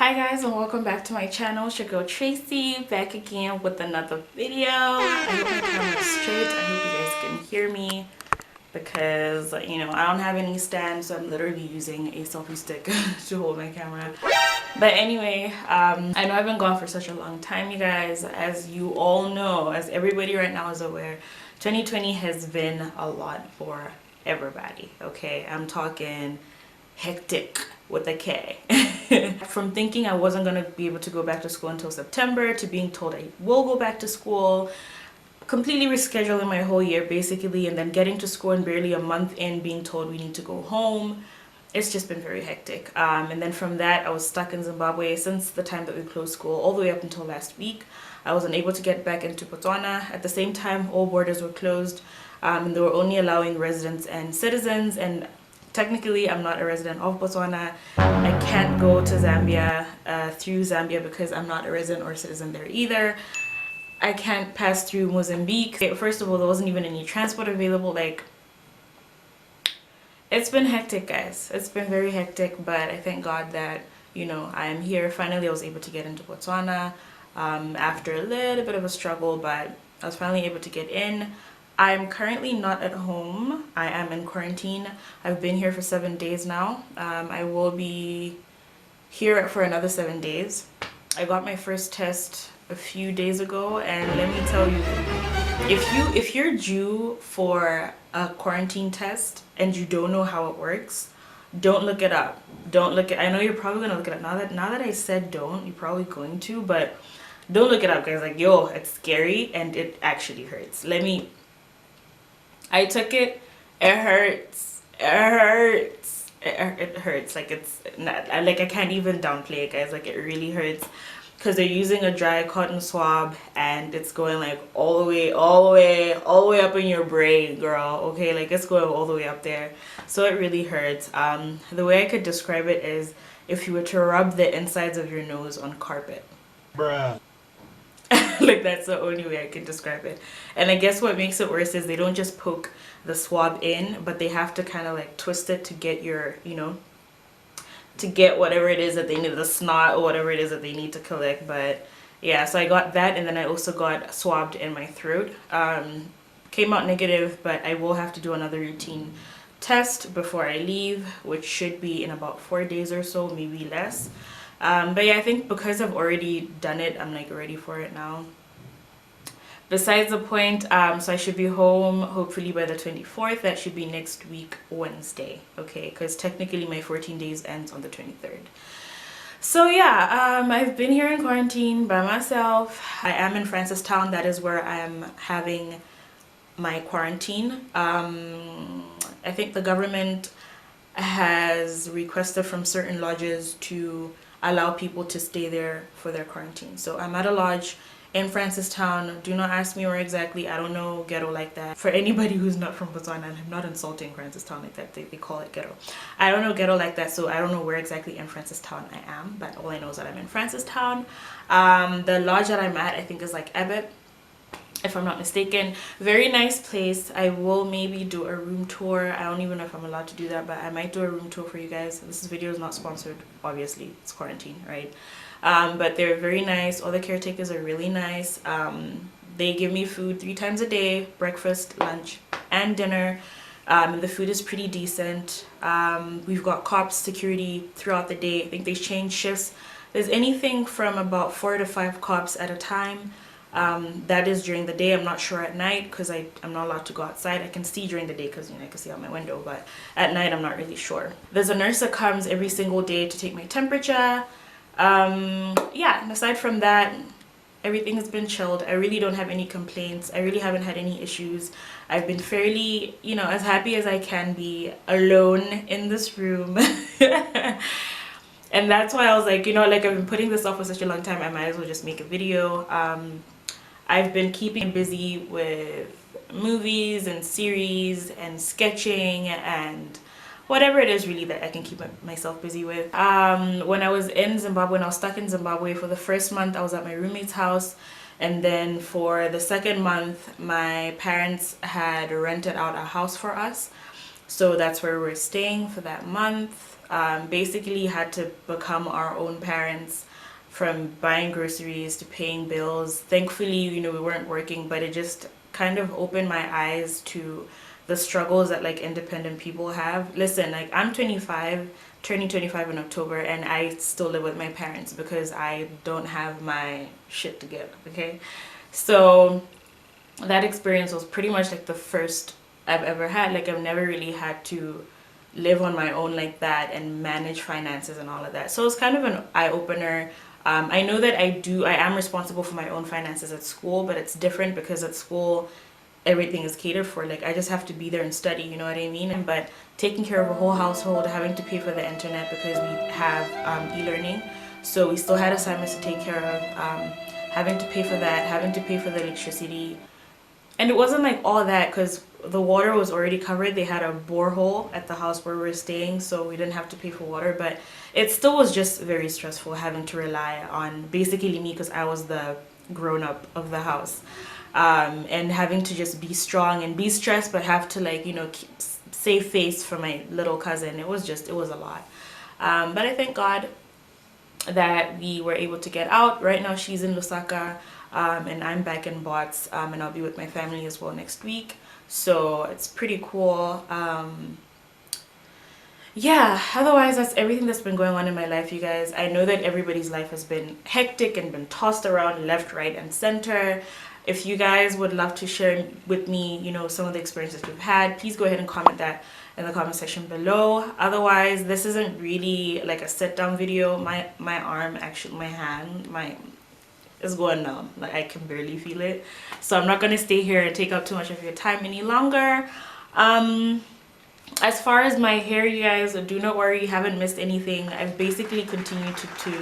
Hi guys, and welcome back to my channel. It's your girl Tracy, back again with another video. I hope my camera's straight. I hope you guys can hear me because I don't have any stand, so I'm literally using a selfie stick to hold my camera. But anyway, I know I've been gone for such a long time, you guys. As you all know, as everybody right now is aware, 2020 has been a lot for everybody. Okay, I'm talking hectic with a K. From thinking I wasn't going to be able to go back to school until September to being told I will go back to school, completely rescheduling my whole year basically, and then getting to school and barely a month in being told we need to go home. It's just been very hectic. And then from that, I was stuck in Zimbabwe since the time that we closed school all the way up until last week. I wasn't able to get back into Botswana. At the same time, all borders were closed, and they were only allowing residents and citizens, and technically I'm not a resident of Botswana. I can't go to Zambia through Zambia because I'm not a resident or citizen there either. I can't pass through Mozambique. First of all, there wasn't even any transport available. Like, it's been hectic, guys. It's been very hectic, but I thank God that I am here. Finally, I was able to get into Botswana after a little bit of a struggle, but I was finally able to get in. I'm currently not at home. I am in quarantine. I've been here for 7 days now. I will be here for another 7 days. I got my first test a few days ago, and let me tell you, if you're due for a quarantine test and you don't know how it works, don't look it up. I know you're probably gonna look it up now that I said don't. You're probably going to, but don't look it up, guys. Like, yo, it's scary and it actually hurts. I took it. It hurts. It hurts. Like, it's not, like, I can't even downplay it, guys. Like, it really hurts because they're using a dry cotton swab and it's going like all the way up in your brain, girl. Okay, like, it's going all the way up there. So it really hurts. The way I could describe it is if you were to rub the insides of your nose on carpet. Bruh. Like, that's the only way I can describe it. And I guess what makes it worse is they don't just poke the swab in, but they have to kind of like twist it to get your, to get whatever it is that they need, the snot or whatever it is that they need to collect. But yeah, so I got that, and then I also got swabbed in my throat. Came out negative, but I will have to do another routine test before I leave, which should be in about 4 days or so, maybe less. But yeah, I think because I've already done it, I'm like ready for it now. Besides the point, so I should be home hopefully by the 24th. That should be next week, Wednesday. Okay, because technically my 14 days ends on the 23rd. So yeah, I've been here in quarantine by myself. I am in Francistown. That is where I'm having my quarantine. I think the government has requested from certain lodges to allow people to stay there for their quarantine. So I'm at a lodge in Francistown. Do not ask me where exactly. I don't know ghetto like that. For anybody who's not from Botswana, and I'm not insulting Francistown like that. They call it ghetto. I don't know ghetto like that, so I don't know where exactly in Francistown I am, but all I know is that I'm in Francistown. The lodge that I'm at, I think, is like Ebbet, if I'm not mistaken. Very nice place. I will maybe do a room tour. I don't even know if I'm allowed to do that, but I might do a room tour for you guys. This video is not sponsored, obviously. It's quarantine, right? But they're very nice. All the caretakers are really nice. They give me food 3 times a day: breakfast, lunch, and dinner. The food is pretty decent. We've got cops, security throughout the day. I think they change shifts. There's anything from about 4 to 5 cops at a time. That is during the day. I'm not sure at night because I'm not allowed to go outside. I can see during the day because I can see out my window, but at night I'm not really sure. There's a nurse that comes every single day to take my temperature. Yeah, and aside from that, everything has been chilled. I really don't have any complaints. I really haven't had any issues. I've been fairly, as happy as I can be alone in this room. And that's why I was like, like, I've been putting this off for such a long time, I might as well just make a video. I've been keeping busy with movies and series and sketching and whatever it is really that I can keep myself busy with. When I was in Zimbabwe, when I was stuck in Zimbabwe for the first month, I was at my roommate's house. And then for the second month, my parents had rented out a house for us. So that's where we're staying for that month. Basically had to become our own parents, from buying groceries to paying bills. Thankfully, you know, we weren't working, but it just kind of opened my eyes to the struggles that like independent people have. Listen, like I'm 25, turning 25 in October, and I still live with my parents because I don't have my shit together, okay? So that experience was pretty much like the first I've ever had. Like I've never really had to live on my own like that and manage finances and all of that. So it's kind of an eye opener. I know that I am responsible for my own finances at school, but it's different because at school everything is catered for. Like I just have to be there and study, you know what I mean? But taking care of a whole household, having to pay for the internet because we have e-learning, so we still had assignments to take care of, having to pay for that, having to pay for the electricity. And it wasn't like all that because the water was already covered. They had a borehole at the house where we were staying, so we didn't have to pay for water. But it still was just very stressful having to rely on basically me because I was the grown up of the house, and having to just be strong and be stressed, but have to like, you know, keep, save face for my little cousin. It was a lot. But I thank God that we were able to get out. Right now she's in Lusaka, and I'm back in Bots, and I'll be with my family as well next week. So it's pretty cool. Yeah, otherwise that's everything that's been going on in my life, you guys. I know that everybody's life has been hectic and been tossed around left, right, and center. If you guys would love to share with me, you know, some of the experiences you've had, please go ahead and comment that in the comment section below. Otherwise, this isn't really like a sit down video. My arm, actually my hand, is going numb. Like I can barely feel it. So I'm not gonna stay here and take up too much of your time any longer. As far as my hair, you guys, do not worry, you haven't missed anything. I've basically continued to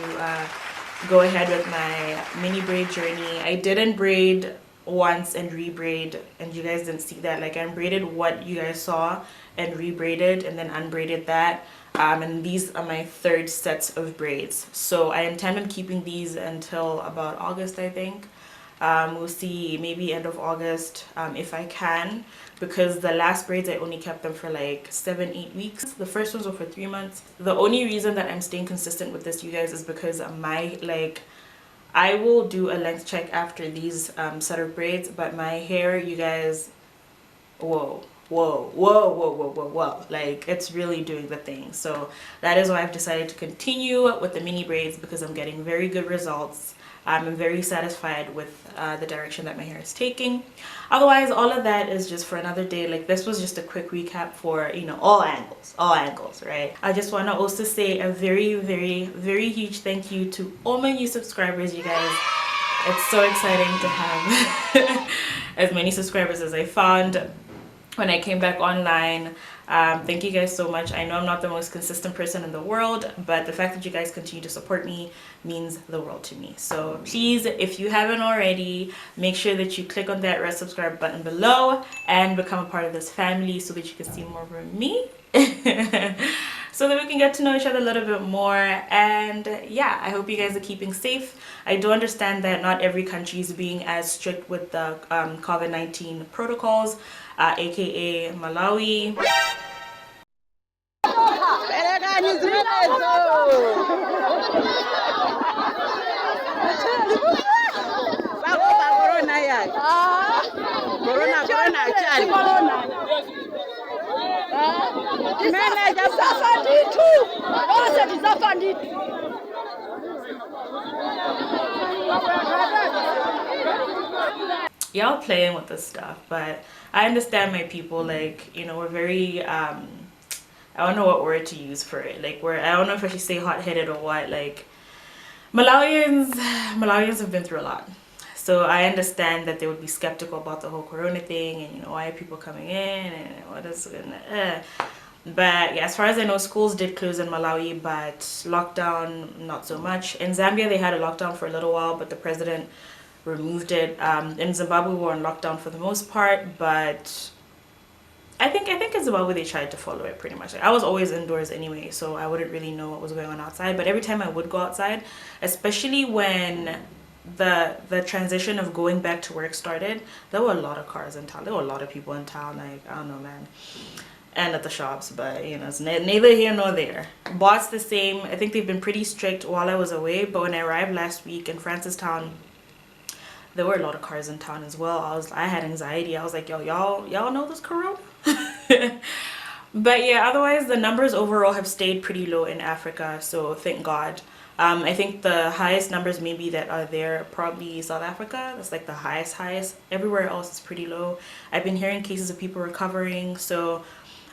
go ahead with my mini braid journey. I didn't braid once and rebraid, and you guys didn't see that. Like I braided what you guys saw and rebraided and then unbraided that. And these are my third sets of braids. So I intend on keeping these until about August, I think. We'll see, maybe end of August, if I can, because the last braids I only kept them for like 7-8 weeks. The first ones were for 3 months. The only reason that I'm staying consistent with this, you guys, is because I will do a length check after these set of braids, but my hair, you guys, whoa, like it's really doing the thing. So that is why I've decided to continue with the mini braids, because I'm getting very good results. I'm very satisfied with the direction that my hair is taking. Otherwise, all of that is just for another day. Like this was just a quick recap for, you know, all angles, right? I just want to also say a very, very, very huge thank you to all my new subscribers, you guys. It's so exciting to have as many subscribers as I found when I came back online. Thank you guys so much. I know I'm not the most consistent person in the world, but the fact that you guys continue to support me means the world to me. So please, if you haven't already, make sure that you click on that red subscribe button below and become a part of this family so that you can see more from me. So that we can get to know each other a little bit more. And yeah, I hope you guys are keeping safe. I do understand that not every country is being as strict with the COVID-19 protocols, aka Malawi. Y'all playing with this stuff, but I understand my people. Like, you know, we're very I don't know what word to use for it. Like I don't know if I should say hot-headed or what. Like Malawians have been through a lot. So I understand that they would be skeptical about the whole corona thing, and you know, why are people coming in and what is but yeah, as far as I know, schools did close in Malawi, but lockdown not so much. In Zambia they had a lockdown for a little while, but the president removed it. In Zimbabwe we were on lockdown for the most part, but I think in Zimbabwe they tried to follow it pretty much. Like, I was always indoors anyway, so I wouldn't really know what was going on outside. But every time I would go outside, especially when the transition of going back to work started, there were a lot of cars in town. There were a lot of people in town. Like, I don't know, man. and at the shops, but you know, it's neither here nor there. Bots the same. I think they've been pretty strict while I was away, but when I arrived last week in Francistown, there were a lot of cars in town as well. I had anxiety. I was like, yo, y'all know this corona? But yeah, otherwise the numbers overall have stayed pretty low in Africa, so thank God. I think the highest numbers maybe that are there probably South Africa. That's like the highest. Everywhere else is pretty low. I've been hearing cases of people recovering, so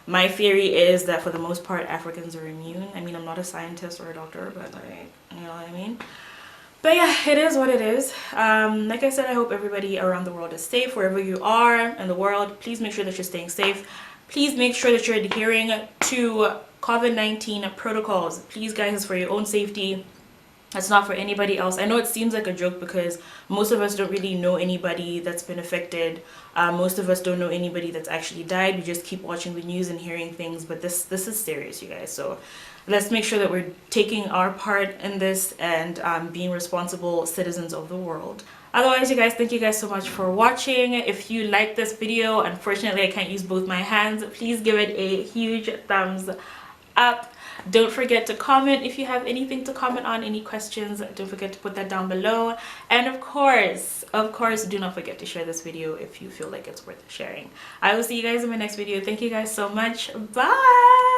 my theory is that for the most part Africans are immune. I mean, I'm not a scientist or a doctor, but like, you know what I mean? But yeah, it is what it is. Like I said, I hope everybody around the world is safe wherever you are in the world. Please make sure that you're staying safe. Please make sure that you're adhering to COVID-19 protocols. Please, guys, it's for your own safety. It's not for anybody else. I know it seems like a joke because most of us don't really know anybody that's been affected. Most of us don't know anybody that's actually died. We just keep watching the news and hearing things, but this is serious, you guys. So let's make sure that we're taking our part in this and being responsible citizens of the world. Otherwise, you guys, thank you guys so much for watching. If you like this video, unfortunately I can't use both my hands, please give it a huge thumbs up. Don't forget to comment if you have anything to comment on, any questions. Don't forget to put that down below. And of course, do not forget to share this video if you feel like it's worth sharing. I will see you guys in my next video. Thank you guys so much. Bye.